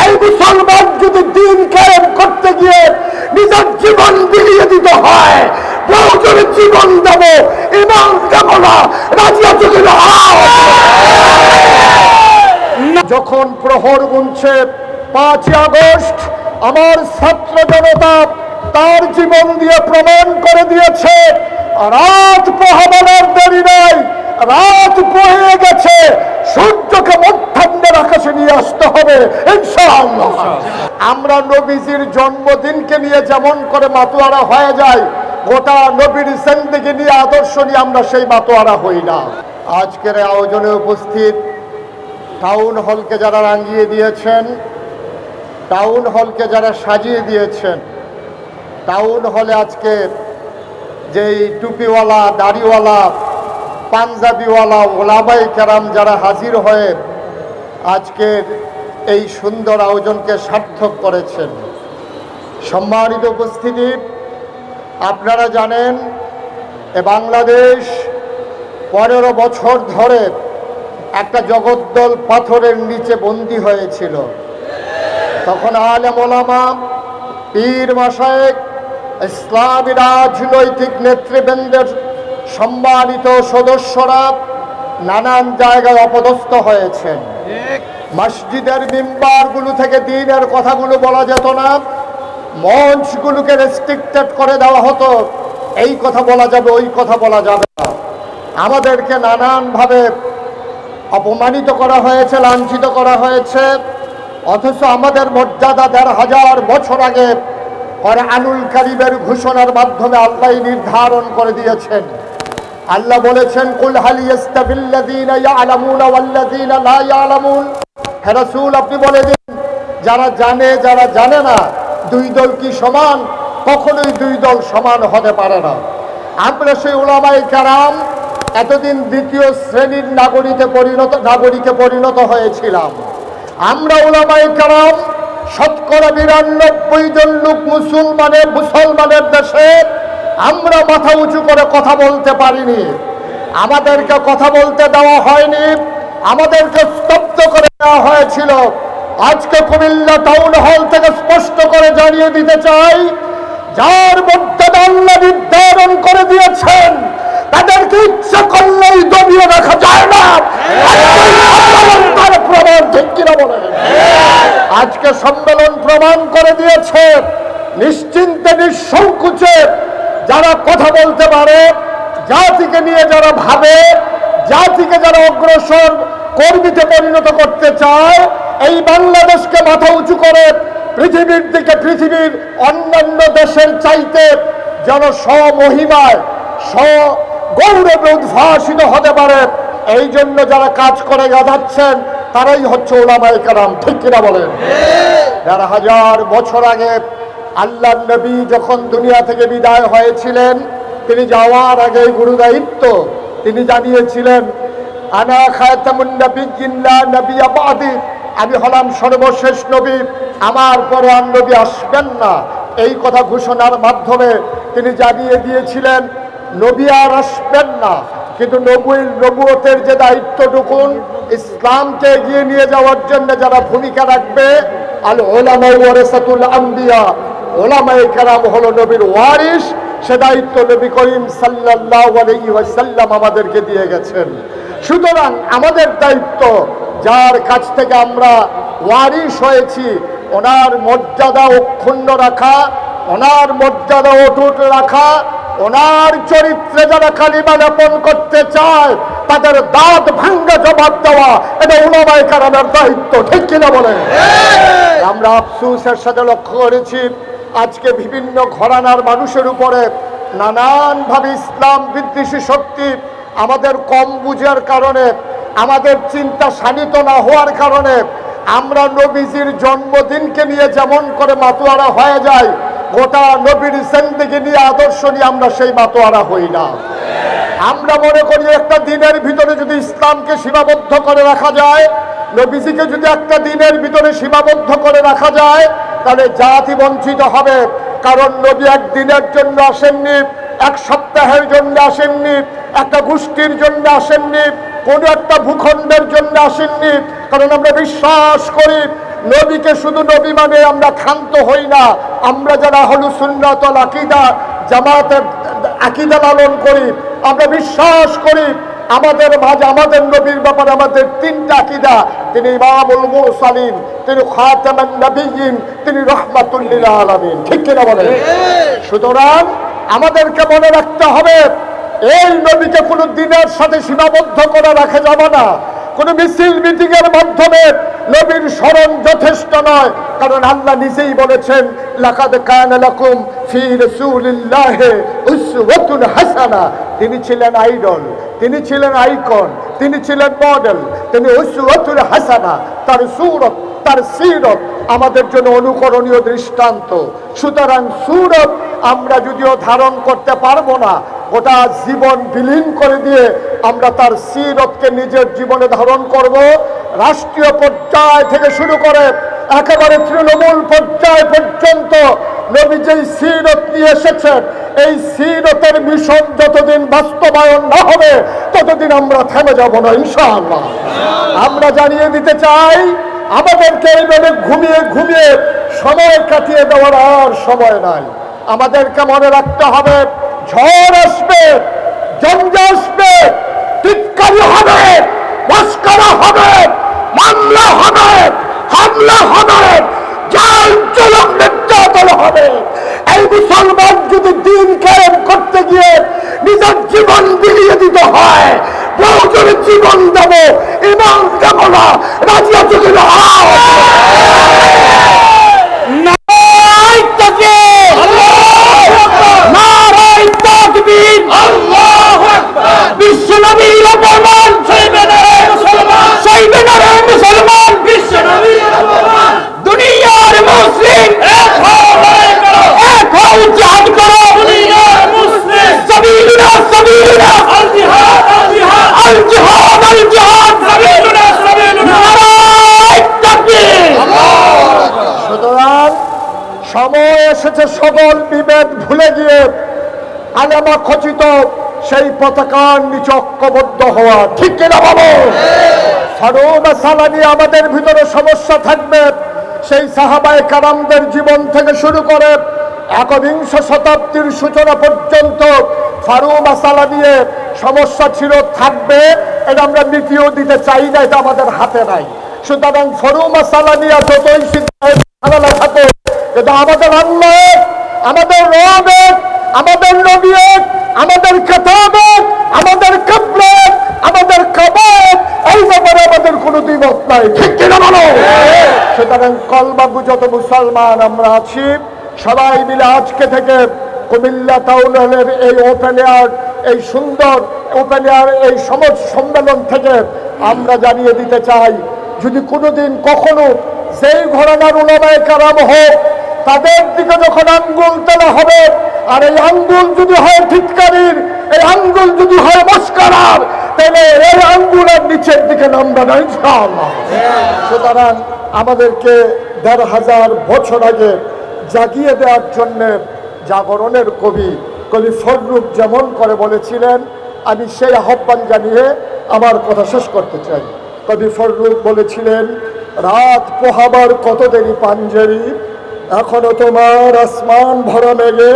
এই মুসলমান যদি দিন কায়েম করতে গিয়ে নিজের জীবন বিলিয়ে দিতে হয়, প্রয়োজনে জীবন দেব, ইমান দেব না, রাজি আছো কিনা? যখন প্রহর গুনছে 5 আগস্ট, আমার ছাত্র জনতা তার জীবন দিয়ে প্রমাণ করে দিয়েছে রাত পোহাবার দেরি নাই, রাত পোহে গেছে, সূর্যকে মধ্যাহ্নের আকাশে নিয়ে আসতে হবে ইনশাআল্লাহ। আমরা নবীজির জন্মদিনকে নিয়ে যেমন করে মাতোয়ারা হয়ে যায়, গোটা নবীর জিন্দেগি নিয়ে আদর্শ নিয়ে আমরা সেই মাতোয়ারা হই না। আজকের আয়োজনে উপস্থিত টাউন হলকে যারা রাঙিয়ে দিয়েছেন, টাউন হলকে যারা সাজিয়ে দিয়েছেন, টাউন হলে আজকে যেই টুপিওয়ালা, দাড়িওয়ালা, পাঞ্জাবিওয়ালা ওলামায়ে কেরাম যারা হাজির হয়ে আজকের এই সুন্দর আয়োজনকে সার্থক করেছেন। সম্মানিত উপস্থিতি, আপনারা জানেন বাংলাদেশ 15 বছর ধরে একটা জগদ্দল পাথরের নিচে বন্দী হয়েছিল। তখন আলেম ওলামা, পীর মাশায়েখ, ইসলামী রাজনৈতিক নেতৃবৃন্দের সম্মানিত সদস্যরা নানান জায়গায় অপদস্থ হয়েছেন। মসজিদের মিম্বারগুলো থেকে দ্বীনের কথাগুলো বলা যেত না, মঞ্চগুলোকে রেস্ট্রিক্টেড করে দেওয়া হতো, এই কথা বলা যাবে, ওই কথা বলা যাবে না। আমাদেরকে নানানভাবে অপমানিত করা হয়েছে, লাঞ্ছিত করা হয়েছে। অথচ আমাদের মর্যাদা 1500 বছর আগে কোরআনুল কারীমের ঘোষণার মাধ্যমে আল্লাহ নির্ধারণ করে দিয়েছেন। আল্লাহ বলেছেন, কুল হাল ইস্তাবিল্লাযীনা ইয়ালামুনা ওয়াল্লাযীনা লা ইয়ালামুন। হে রাসূল, আপনি বলে দিন, যারা জানে যারা জানে না, দুই দল কি সমান? কখনোই দুই দল সমান হতে পারে না। আমরা সেই উলামায়ে কেরাম এতদিন দ্বিতীয় শ্রেণীর নাগরিকে পরিণত হয়েছিলাম। আমরা উলামায়ে কেরাম শতকরা 92 জন লোক মুসলমানের দেশে আমরা মাথা উঁচু করে কথা বলতে পারিনি। আমাদেরকে কথা বলতে দেওয়া হয়নি, আমাদেরকে স্তব্ধ করে দেওয়া হয়েছিল। আজকে কুমিল্লা টাউন হল থেকে স্পষ্ট করে জানিয়ে দিতে চাই, যার মর্যাদা আল্লাহ নির্ধারণ করে দিয়েছেন, তাদেরকে ইচ্ছা করলেই দমিয়ে রাখা যায় না। তার প্রমাণ ঠিক কিনা বলেন? আজকে সম্মেলন প্রমাণ করে দিয়েছে, নিশ্চিন্তে নিঃসংকোচে যারা কথা বলতে পারে, জাতিকে নিয়ে যারা ভাবে, জাতিকে যারা অগ্রসর কর্মীতে পরিণত করতে চায়, এই বাংলাদেশকে মাথা উঁচু করে পৃথিবীর দিকে, পৃথিবীর অন্যান্য দেশের চাইতে যেন স্বমহিমায় গৌরবে উদ্ভাসিত হতে পারে, এই জন্য যারা কাজ করে যাচ্ছেন তারাই হচ্ছে উলামায়ে কেরাম। ঠিক কিনা বলেন? 1500 বছর আগে আল্লাহর নবী যখন দুনিয়া থেকে বিদায় হয়েছিলেন, তিনি যাওয়ার আগে গুরু দায়িত্ব তিনি জানিয়েছিলেন, আনা খাতামুন নবিয়্যিন লা নবিয়্যা বাদি, আমি হলাম সর্বশেষ নবী, আমার পরে আর নবী আসবেন না। এই কথা ঘোষণার মাধ্যমে তিনি জানিয়ে দিয়েছিলেন নবী আর আসবেন না, কিন্তু নবুয়তের যে দায়িত্বটুকুন ইসলামকে এগিয়ে নিয়ে যাওয়ার জন্য যারা ভূমিকা রাখবে, আল উলামা ওয়ারাসাতুল আম্বিয়া, উলামায়ে কেরাম হলো নবীর ওয়ারিস, সে দায়িত্ব নবী করিম সাল্লাল্লাহু আলাইহি ওয়াসাল্লাম আমাদেরকে দিয়ে গেছেন। সুতরাং আমাদের দায়িত্ব, যার কাছ থেকে আমরা ওয়ারিস হয়েছি, ওনার মর্যাদা অক্ষুণ্ণ রাখা, ওনার মর্যাদা অটুট রাখা, ওনার চরিত্রে যারা কালিমা লেপন করতে চায় তাদের দাঁত ভাঙ্গা জবাব দেওয়া, এটা উলামায়ে কেরামের দায়িত্ব। ঠিক কিনা বলেন? আমরা আফসোসের সাথে লক্ষ্য করেছি, আজকে বিভিন্ন ঘরানার মানুষের উপরে নানানভাবে ইসলাম বিদ্বেষী শক্তি আমাদের কম বুঝার কারণে, আমাদের চিন্তা শানিত না হওয়ার কারণে আমরা নবীজির জন্মদিনকে নিয়ে যেমন করে মাতোয়ারা হয়ে যায়, গোটা নবীর জিন্দেগি নিয়ে আদর্শ নিয়ে আমরা সেই মাতোয়ারা হই না। আমরা মনে করি একটা দিনের ভিতরে যদি ইসলামকে সীমাবদ্ধ করে রাখা যায়, নবীজিকে যদি একটা দিনের ভিতরে সীমাবদ্ধ করে রাখা যায়, তাহলে জাতি বঞ্চিত হবে। কারণ নবী একদিনের জন্য আসেননি, এক সপ্তাহের জন্য আসেননি, একটা গোষ্ঠীর জন্য আসেননি, কোনো একটা ভূখণ্ডের জন্য আসেননি। কারণ আমরা বিশ্বাস করি নবীকে শুধু নবী মানে আমরা ক্ষান্ত হই না। আমরা যারা আহলুস সুন্নাত ওয়াল আকীদা জামাতের আকীদা লালন করি, আমরা বিশ্বাস করি আমাদের মাঝে আমাদের নবীর ব্যাপারে আমাদের তিনটা আকীদা। তিনি ইমামুল মুরসালিন, তিনি খাতামুন নবিয়্যিন, তিনি রাহমাতুল লিল আলামিন। ঠিক কিনা বলেন? সুতরাং আমাদেরকে মনে রাখতে হবে এই নবীকে কোনো দিনের সাথে সীমাবদ্ধ করে রাখা যাবে না। কোন মিছিল মিটিং এর মাধ্যমে নবীর স্মরণ যথেষ্ট নয়, কারণ আল্লাহ নিজেই বলেছেন লাকাদ কানা লাকুম ফি রাসূলিল্লাহি উসওয়াতুন হাসানা। তিনি ছিলেন আইডল, তিনি ছিলেন আইকন, তিনি ছিলেন মডেল, তিনি উসওয়াতুন হাসানা। তার সূরত, তার সিরত আমাদের জন্য অনুকরণীয় দৃষ্টান্ত। সুতরাং সূরত আমরা যদিও ধারণ করতে পারবো না, গোটা জীবন বিলীন করে দিয়ে আমরা তার সিরতকে নিজের জীবনে ধারণ করব। রাষ্ট্রীয় পর্যায় থেকে শুরু করে একেবারে তৃণমূল পর্যায় পর্যন্ত নবী যেই সিরত নিয়ে এসেছেন, এই সিরতের মিশন যতদিন বাস্তবায়ন না হবে ততদিন আমরা থেমে যাব না ইনশাআল্লাহ। আমরা জানিয়ে দিতে চাই আমাদেরকে এইভাবে ঘুমিয়ে ঘুমিয়ে সময় কাটিয়ে দেওয়ার আর সময় নাই। আমাদেরকে মনে রাখতে হবে ঝড় আসবে, ঝঞ্ঝা আসবে, টিটকারি হবে, মস্করা হবে, মামলা হবে, হামলা হবে, জাল জুলুম নির্যাতন হবে। এই মুসলমান যদি দিন কায়েম করতে গিয়ে নিজের জীবন বিলিয়ে দিতে হয়, প্রয়োজন জীবন দেব, ইমান দেব না, রাজি আছো কিনা? বিশ্বনবীর অপমান সইবে না রে মুসলমান, সইবে না রে মুসলমান। বিশ্বনবীর অপমান দুনিয়ার মুসলিম এক হও, এক হও, জিহাদ করো দুনিয়ার মুসলিম। সাবিলুনা সাবিলুনা আল জিহাদ, আল জিহাদ, আল জিহাদ, আল জিহাদ, সাবিলুনা সাবিলুনা। নারায়ে তাকবীর। সুতরাং সময় এসেছে সকল বিভেদ ভুলে গিয়ে আলেমা খচিত সেই পতাকার নিচে ঐক্যবদ্ধ হওয়া। ঠিক কিনা বাবু? ফারুক সালানি আমাদের ভিতরে সমস্যা থাকবে সেই সাহাবায়ে কারামদের জীবন থেকে শুরু করে একবিংশ শতাব্দীর সূচনা পর্যন্ত ফারুক সালানিয়ে সমস্যা ছিল, থাকবে। এটা আমরা নীতিও দিতে চাই না, এটা আমাদের হাতে নাই। সুতরাং ফারুক সালানিয়া যতই সিদ্ধান্ত থাকে, কিন্তু আমাদের আল্লাহ, আমাদের রব, আমাদের নবী, আমাদের কিতাব, আমাদের কবর, আমাদের কবর, এই ব্যাপারে আমাদের কোনো দ্বিমত নাই। ঠিক কিনা বলো? সুতরাং কলমাবু যত মুসলমান আমরা আছি সবাই মিলে আজকে থেকে কুমিল্লা টাউন হলের এই ওপেন এয়ার, এই সুন্দর ওপেন এয়ার এই সমাজ সম্মেলন থেকে আমরা জানিয়ে দিতে চাই, যদি কোনোদিন কখনো যেই ঘরানার উলামায়ে কেরাম হোক তাদের দিকে যখন আঙ্গুল তোলা হবে, আর এই আঙ্গুল যদি হয় ধিক্কারির, এই আঙ্গুল যদি হয় মস্করার, তাহলে এই আঙ্গুলের নিচের দিকে নামবে না ইনশাআল্লাহ। সুতরাং আমাদেরকে ১৫০০ বছর আগে জাগিয়ে দেওয়ার জন্যে জাগরণের কবি ফররুখ যেমন করে বলেছিলেন, আমি সেই আহ্বান জানিয়ে আমার কথা শেষ করতে চাই। কবি ফররুখ বলেছিলেন, রাত পোহাবার কত দেরি পাঞ্জেরি, এখনো তোমার আসমান ভরা মেঘে,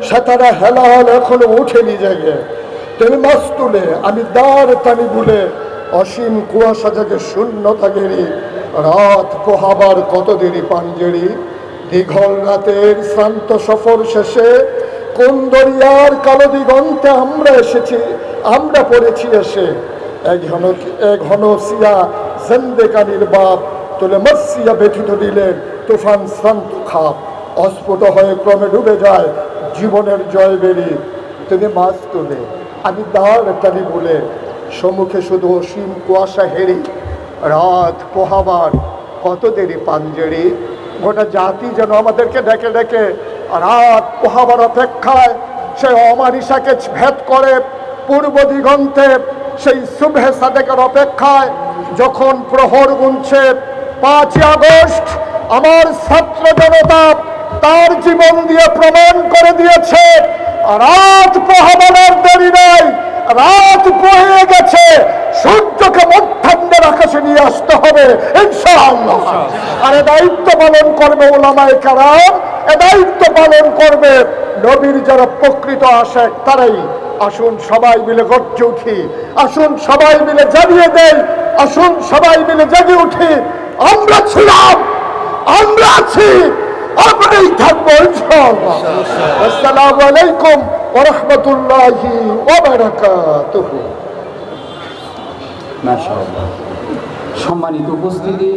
সেতারা হেলাল এখনো উঠেনি জেগে, তুমি মাছ তুলে আমি দাঁড় টানি বুলে, অসীম কুয়াশা জেগে শূন্যতা গেরি, রাত পোহাবার কত দেরি পাঞ্জেরি, দীঘল রাতের শ্রান্ত সফর শেষে কোন দরিয়ার কালো দিগন্তে আমরা এসেছি, আমরা পড়েছি এসে, এক ঘন সিয়া জেন্দেকানির বাপ তুলে মসিয়া ব্যথিত দিলেন তুফান শ্রান্ত খাপ, অস্ফুট হয়ে ক্রমে ডুবে যায় জীবনের জয় বেরি, তুমি মাছ তুলে আমি দাঁড় টানি বলে, সম্মুখে শুধু অসীম কুয়াশা হেরি, রাত পোহাবার কত দেরি পাঞ্জেরি। গোটা জাতি যেন আমাদেরকে ডেকে ডেকে রাত পোহাবার অপেক্ষায় সেই অমানিসাকে ভেদ করে পূর্ব দিগন্তে সেই সুবহে সাদেকের অপেক্ষায় যখন প্রহর গুনছে ৫ই আগস্ট আমার ছাত্র জনতা তার জীবন দিয়ে প্রমাণ করে দিয়েছে রাত পোহাবার দেরি নাই, রাত বয়ে গেছে, সূর্যকে মধ্যাহ্নের আকাশে নিয়ে আসতে হবে ইনশাআল্লাহ। আর এ দায়িত্ব পালন করবে উলামায়ে কেরাম, এ দায়িত্ব পালন করবে নবীর যারা প্রকৃত আশিক তারাই। আসুন সবাই মিলে গর্জে উঠি, আসুন সবাই মিলে জানিয়ে দেই, আসুন সবাই মিলে জেগে উঠি, আমরা ছিলাম, আমরা আছি, আমরাই থাকবো ইনশাআল্লাহ। আসসালামু আলাইকুম ওয়া রাহমাতুল্লাহি ওয়া বারাকাতুহু। মাশাআল্লাহ। সম্মানিত উপস্থিতি,